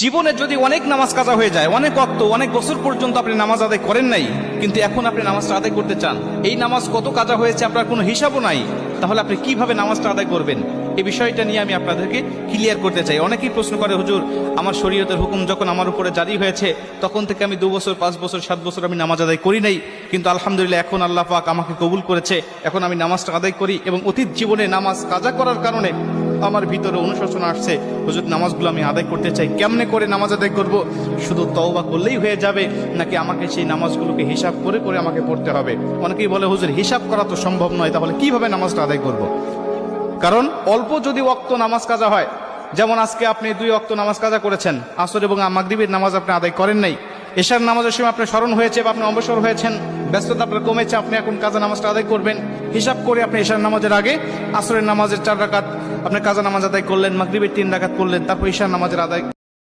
জীবনে যদি অনেক নামাজ কাজা হয়ে যায়, অনেক ওয়াক্ত অনেক বছর পর্যন্ত আপনি নামাজ আদায় করেন নাই, কিন্তু এখন আপনি নামাজটা আদায় করতে চান, এই নামাজ কত কাজা হয়েছে আপনার কোনো হিসাবও নাই, তাহলে আপনি কিভাবে নামাজটা আদায় করবেন? এই বিষয়টা নিয়ে আমি আপনাদেরকে ক্লিয়ার করতে চাই। অনেকেই প্রশ্ন করে, হুজুর আমার শরীয়তের হুকুম যখন আমার উপরে জারি হয়েছে তখন থেকে আমি 2 বছর 5 বছর 7 বছর আমি নামাজ আদায় করি নাই, কিন্তু আলহামদুলিল্লাহ এখন আল্লাহ পাক আমাকে কবুল করেছে, এখন আমি নামাজটা আদায় করি এবং অতীত জীবনে নামাজ কাজা করার কারণে আমার ভিতরে অনুশোচনা আসছে, হুজুর নামাজগুলো আমি আদায় করতে চাই, কেমনে করে নামাজ আদায় করব? শুধু তওবা করলেই হয়ে যাবে নাকি আমাকে সেই নামাজগুলোকে হিসাব করে করে আমাকে পড়তে হবে? অনেকেই বলে, হুজুর হিসাব করা তো সম্ভব নয়, তাহলে কিভাবে নামাজটা আদায় করব? কারণ অল্প যদি ওয়াক্ত নামাজ কাজা হয়, যেমন আজকে আপনি 2 ওয়াক্ত নামাজ কাজা করেছেন, আসর এবং মাগরিবের নামাজ আপনি আদায় করেন নাই, এশার নামাজের সময় আপনার স্মরণ হয়েছে বা আপনি অবসর হয়েছেন, ব্যস্ততা আপনার কমেছে, আপনি এখন কাজা নামাজটা আদায় করবেন, হিসাব করে আপনি এশার নামাজের আগে আসরের নামাজের 4 রাকাত আপনি কাজা নামাজ আদায় করলেন, মাগরিবের 3 রাকাত করলেন, তারপর এশার নামাজের আদায়